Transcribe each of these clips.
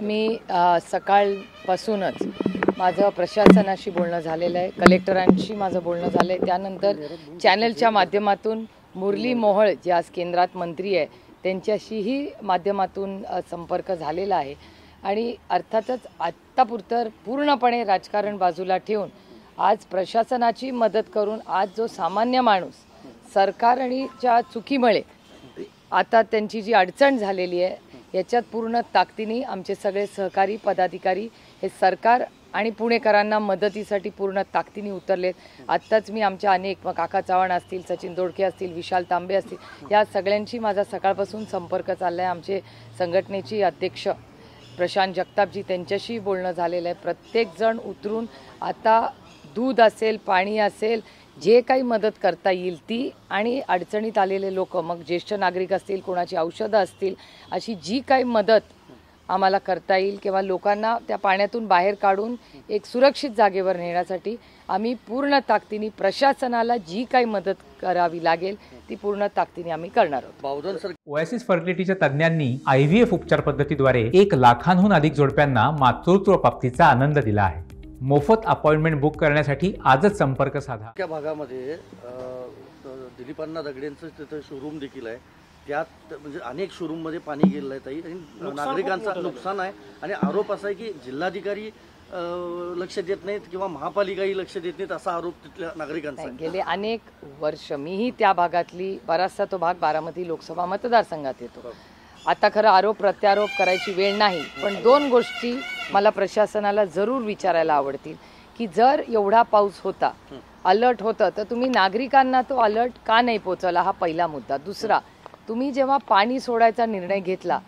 मी सकाळपासूनच माझं प्रशासनाशी बोलणं झालेलं आहे, कलेक्टरांशी माझं बोलणं झालं आहे, त्यानंतर चॅनलच्या माध्यमातून मुरली मोहोळ जे आज केंद्रात मंत्री आहे त्यांच्याशीही माध्यमातून संपर्क झालेला आहे। आणि अर्थातच आत्तापुरतं पूर्णपणे राजकारण बाजूला ठेवून आज प्रशासनाची मदत करून आज जो सामान्य माणूस सरकार आणि च्या चुकीमुळे आता त्यांची जी अडचण झालेली आहे याच्यात पूर्ण ताकदीने आमचे सगळे सहकारी पदाधिकारी हे सरकार आणि पुणेकरांना मदतीसाठी पूर्ण ताकदीने उतरलेत। आत्ताच मी आमच्या अनेक काका चव्हाण असतील, सचिन दोडके असतील, विशाल तांबे असतील, या सगळ्यांशी माझा सकाळपासून संपर्क चालला आहे। आमचे संघटनेची अध्यक्ष प्रशांत जगतापजी त्यांच्याशी बोलणं झालेलं आहे। प्रत्येक जण उतरून आता दूध असेल, पाणी असेल, जे काही मदत करता येईल ती, आणि अडचणीत आलेले लोक, मग ज्येष्ठ नागरिक असतील, कोणाची औषधं असतील, अशी जी काही मदत आम्हाला करता येईल किंवा लोकांना त्या पाण्यातून बाहेर काढून एक सुरक्षित जागेवर नेण्यासाठी आम्ही पूर्ण ताकदीने प्रशासनाला जी काही मदत करावी लागेल ती पूर्ण ताकदीने आम्ही करणार आहोत। ओएसिस फर्टिलिटीच्या तज्ञांनी IVF उपचार पद्धतीद्वारे 1 लाखांहून अधिक जोडप्यांना मातृत्व प्राप्तीचा आनंद दिला आहे। मोफत अपॉइंटमेंट बुक करण्यासाठी आजच संपर्क साधा। त्या भागामध्ये दिलीपांना दगडेंचं तिथं शोरूम देखील आहे, त्यात म्हणजे अनेक शोरूममध्ये पाणी गेलेलं आहे ताई, आणि नागरिकांचं नुकसान आहे। आणि आरोप असा आहे की जिल्हाधिकारी लक्ष देत नाहीत किंवा महापालिकाही लक्ष देत नाहीत असा आरोप तिथल्या नागरिकांचा आहे। गेले अनेक वर्ष मीही त्या भागातली, बराचसा तो भाग बारामती लोकसभा मतदारसंघात येतो। आता खरं आरोप प्रत्यारोप करायची वेळ नाही, पण 2 गोष्टी मला प्रशासनाला जरूर विचारायला आवडतील की जर एवढा पाऊस होता, अलर्ट होतं, तर तुम्ही नागरिकांना तो अलर्ट का नाही पोहोचवला, हा पहिला मुद्दा। दुसरा, तुम्ही जेव्हा पाणी सोडायचा निर्णय घेतला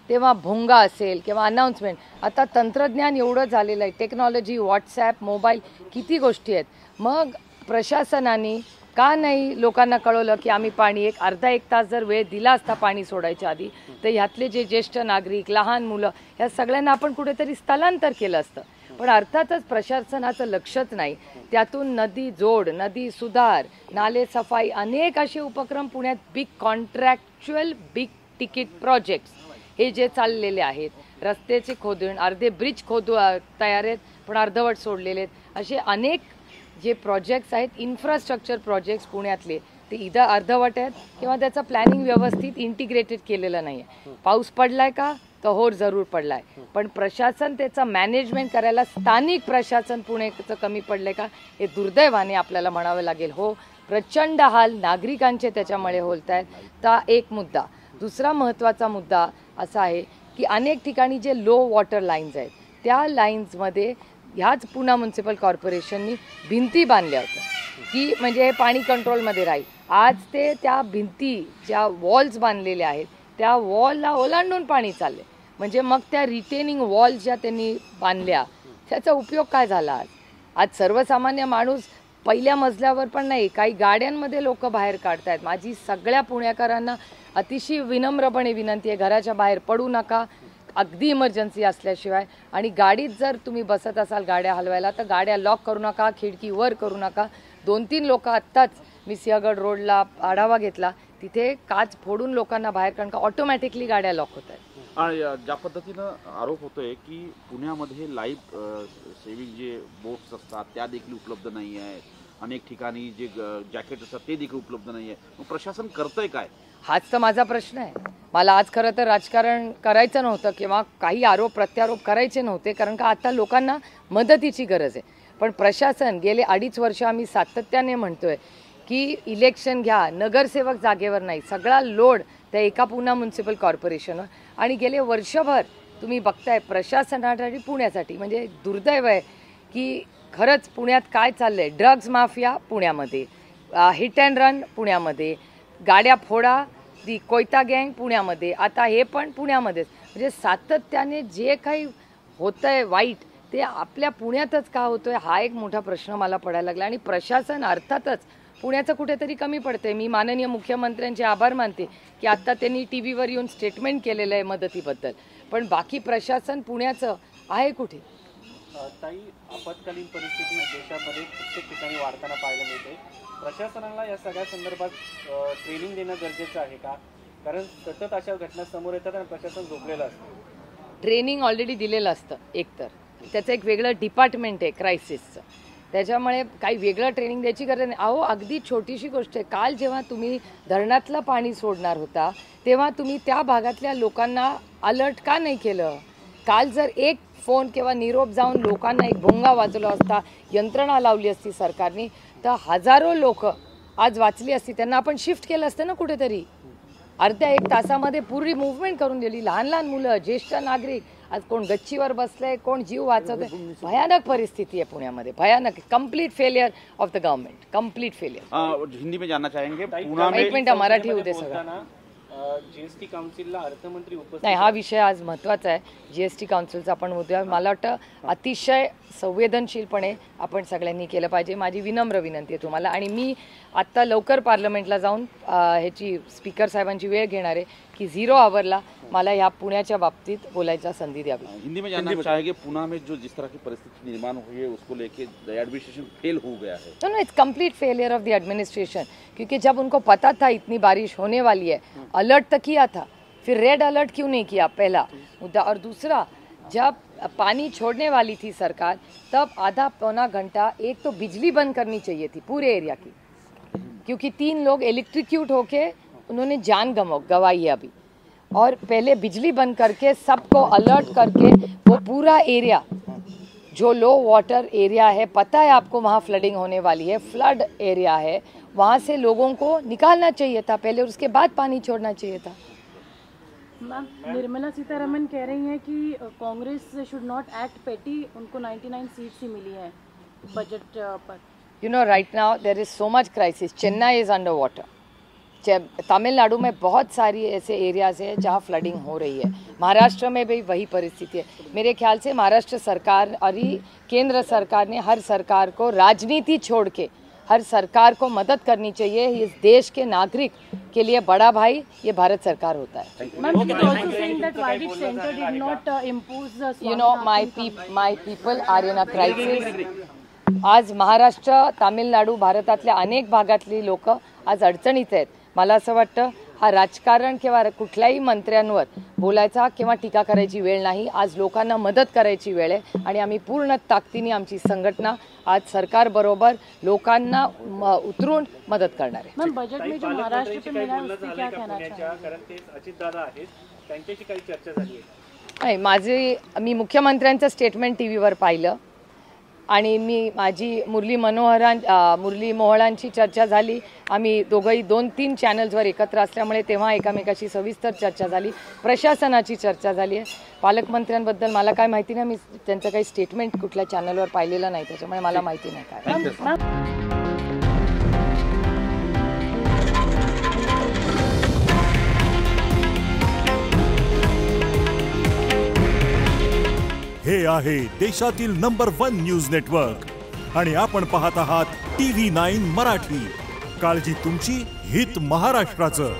तेव्हा भोंगा असेल किंवा अनाउन्समेंट, आता तंत्रज्ञान एवढं झालेलं आहे, टेक्नॉलॉजी, व्हॉट्सॲप, मोबाईल, किती गोष्टी आहेत, मग प्रशासनाने का नाही लोकांना कळवलं की आम्ही पाणी अर्धा-एक तास जर वेळ दिला असता पाणी सोडायच्या आधी, तर ह्यातले जे ज्येष्ठ नागरिक, लहान मुलं, ह्या सगळ्यांना आपण कुठेतरी स्थलांतर केलं असतं। पण अर्थातच प्रशासनाचं लक्षच नाही। त्यातून नदी जोड, नदी सुधार, नाले सफाई, अनेक असे उपक्रम पुण्यात big contractual big ticket projects हे जे चाललेले आहेत, रस्त्याचे खोदून अर्धे ब्रिज तयार आहेत पण अर्धवट सोडलेले आहेत, असे अनेक जे प्रोजेक्ट्स आहेत, इन्फ्रास्ट्रक्चर प्रोजेक्ट्स पुण्यातले, ते इथं अर्धवट आहेत किंवा त्याचं प्लॅनिंग व्यवस्थित इंटिग्रेटेड केलेलं नाही आहे। पाऊस पडलाय का, तर हो जरूर पडलाय, पण प्रशासन त्याचं मॅनेजमेंट करायला स्थानिक प्रशासन पुण्याचं कमी पडलंय का, हे दुर्दैवाने आपल्याला म्हणावं लागेल। हो, प्रचंड हाल नागरिकांचे त्याच्यामुळे होत आहेत। तर एक मुद्दा। दुसरा महत्त्वाचा मुद्दा असा आहे की अनेक ठिकाणी जे लो वॉटर लाईन्स आहेत, त्या लाईन्समध्ये ह्याच पुणे म्युनिसिपल कॉर्पोरेशननी भिंती बांधल्या होत्या की म्हणजे हे पाणी कंट्रोलमध्ये राहील। आज ते त्या भिंती ज्या वॉल्स बांधलेल्या आहेत त्या वॉलला ओलांडून पाणी चालले, म्हणजे मग त्या रिटेनिंग वॉल्स ज्या त्यांनी बांधल्या त्याचा उपयोग काय झाला? आज सर्वसामान्य माणूस पहिल्या मजल्यावर पण नाही, काही गाड्यांमध्ये लोक बाहेर काढतायत। माझी सगळ्या पुणेकरांना अतिशय विनम्रपणे विनंती आहे, घराच्या बाहेर पडू नका अगदी इमर्जन्सी असल्याशिवाय, आणि गाडीत जर तुम्ही बसत असाल गाड्या हलवायला तर गाड्या लॉक करू नका, खिडकी वर करू नका। 2-3 लोक आत्ताच मी सिंहगड रोडला आढावा घेतला, तिथे काच फोडून लोकांना बाहेर, कारण का ऑटोमॅटिकली गाड्या लॉक होत आहेत। आणि ज्या पद्धतीनं आरोप होतोय की पुण्यामध्ये लाईव्ह सेव्हिंग जे बोट्स असतात त्या देखील उपलब्ध नाही आहेत, अनेक ठिकाणी जे जॅकेट असतात ते देखील उपलब्ध नाही आहे, मग प्रशासन करतंय काय? हाच तर माझा प्रश्न आहे। मला आज खरं तर राजकारण करायचं नव्हतं किंवा काही आरोप प्रत्यारोप करायचे नव्हते, कारण का आता लोकांना मदतीची गरज आहे। पण प्रशासन गेले 2.5 वर्ष आम्ही सातत्याने म्हणतोय की इलेक्शन घ्या, नगरसेवक जागेवर नाही, सगळा लोड त्या एका पुणे म्युनिसिपल कॉर्पोरेशनवर, आणि गेले वर्षभर तुम्ही बघताय प्रशासनासाठी पुण्यासाठी म्हणजे दुर्दैव आहे की खरंच पुण्यात काय चाललंय। ड्रग्ज माफिया पुण्यामध्ये, हिट अँड रन पुण्यामध्ये, गाड्या फोडा, दी कोयता गँग पुण्यामध्ये, आता हे पण पुण्यामध्येच, म्हणजे सातत्याने जे काही होतंय वाईट ते आपल्या पुण्यातच का होतोय, हा एक मोठा प्रश्न मला पडायला लागला। आणि प्रशासन अर्थातच पुण्याचं कुठेतरी कमी पडतंय। मी माननीय मुख्यमंत्र्यांचे आभार मानते की आता त्यांनी टीव्हीवर येऊन स्टेटमेंट केलेलं आहे मदतीबद्दल, पण बाकी प्रशासन पुण्याचं आहे कुठे? ताई, आपत्कालीन परिस्थिती देशामध्ये प्रत्येक ठिकाणी वाढताना पाहायला मिळते। प्रशासनाला या सगळ्या संदर्भात ट्रेनिंग देणं गरजेचं आहे का? कारण सतत अशा घटना समोर येतात आणि प्रशासन झोपलेलं असतं। ट्रेनिंग ऑलरेडी दिलेलं असतं एकतर, त्याचं एक वेगळं डिपार्टमेंट आहे क्रायसिसचं, त्याच्यामुळे काही वेगळं ट्रेनिंग द्यायची गरज नाही. अहो अगदी छोटीशी गोष्ट आहे, काल जेव्हा तुम्ही धरणातलं पाणी सोडणार होता तेव्हा तुम्ही त्या भागातल्या लोकांना अलर्ट का नाही केलं? काल जर एक फोन किंवा निरोप जाऊन लोकांना एक भोंगा वाजवला असता, यंत्रणा लावली असती सरकारने, तर हजारो लोक आज वाचली असती. त्यांना आपण शिफ्ट केलं असतं ना कुठेतरी. अर्ध्या एक तासामध्ये पूर्ण मूव्हमेंट करून दिली. लहान लहान मुलं, ज्येष्ठ नागरिक, आज कोण गच्चीवर बसलंय, कोण जीव वाचवतंय. भयानक परिस्थिती आहे पुण्यामध्ये, भयानक. Complete failure of the government, complete failure. Hindi में जानना चाहेंगे एक मिनिट, मराठी होऊ दे सगळं. जीएसटी काउन्सिलला अर्थमंत्री उपस्थित नाही, हा विषय आज महत्त्वाचा आहे. जीएसटी काउन्सिलचा आपण उद्या, मला वाटतं अतिशय संवेदनशीलपणे आपण सगळ्यांनी केलं पाहिजे. माझी विनम्र विनंती आहे तुम्हाला. आणि मी आत्ता लवकर पार्लमेंटला जाऊन ह्याची स्पीकर साहेबांची वेळ घेणार आहे की 0 आवरला मला ह्या पुण्याच्या बाबतीत बोलायचा संधी द्यावी. हिंदी में जानना चाहेंगे पुणे में जो जिस तरह की परिस्थिति निर्माण हुई है उसको लेके एडमिनिस्ट्रेशन फेल हो गया है. No, it's complete failure of the administration, क्योंकि जब उनको पता था इतनी बारिश होने वाली है, अलर्ट तो किया था, फिर रेड अलर्ट क्यों नहीं किया, पहला मुद्दा. और दूसरा, जब पानी छोड़ने वाली थी सरकार तब आधा पौना घंटा एक तो बिजली बंद करनी चाहिए थी पूरे एरिया की, क्योंकि 3 लोग इलेक्ट्रिक्यूट होके उन्होंने जान गंवाई है अभी. और पहले बिजली बंद करके सबको अलर्ट करके वो पूरा एरिया जो लो वाटर एरिया है, पता है आपको वहाँ फ्लडिंग होने वाली है, फ्लड एरिया है, वहाँ से लोगों को निकालना चाहिए था पहले और उसके बाद पानी छोड़ना चाहिए था. मैम, निर्मला सीतारमन कह रही हैं कि कांग्रेस शुड नॉट एक्ट पेटी, उनको 99 सीट्स ही मिली है budget per. You know, right now there is so much crisis. Chennai is under water. Tamil Nadu में बहुत सारी ऐसे एरियाज हैं जहाँ फ्लडिंग हो रही है. महाराष्ट्र में भी वही परिस्थिति है. मेरे ख्याल से महाराष्ट्र सरकार और केंद्र सरकार ने हर सरकार को राजनीति छोड़ के हर सरकार को मदद करनी चाहिए. इस देश के नागरिक के लिए बड़ा भाई ये भारत सरकार होता है. You know, my people are in a crisis. आज महाराष्ट्र, तामिळनाडू, भारतातल्या अनेक भागातली लोक आज अडचणीत आहेत. मला असं वाटतं हा राजकारण किंवा कुठल्याही मंत्र्यांवर बोलायचा किंवा टीका करायची वेळ नाही. आज लोकांना मदत करायची वेळ आहे आणि आम्ही पूर्ण ताकदीने आमची संघटना आज सरकार बरोबर लोकांना उतरून मदत करणार आहे. मैम, बजट में जो महाराष्ट्र पे मिला है उससे क्या कहना चाहेंगे? कारण ते अजितदादा आहेत, त्यांच्याशी काही चर्चा झाली आहे? नाही, मी मुख्यमंत्र्यांचं स्टेटमेंट टीव्हीवर पाहिलं आणि माझी मुरली मोहोळांची चर्चा झाली. आम्ही दोघंही 2-3 चॅनल्सवर एकत्र असल्यामुळे तेव्हा एकमेकाशी सविस्तर चर्चा झाली. प्रशासनाची चर्चा झाली आहे. पालकमंत्र्यांबद्दल मला काय माहिती नाही, मी त्यांचं काही स्टेटमेंट कुठल्या चॅनलवर पाहिलेलं नाही, त्याच्यामुळे मला माहिती नाही काय. हे आहे देशातील नंबर 1 न्यूज नेटवर्क आणि आपण पाहत आहात TV9 मराठी. काळजी तुमची, हित महाराष्ट्राचं.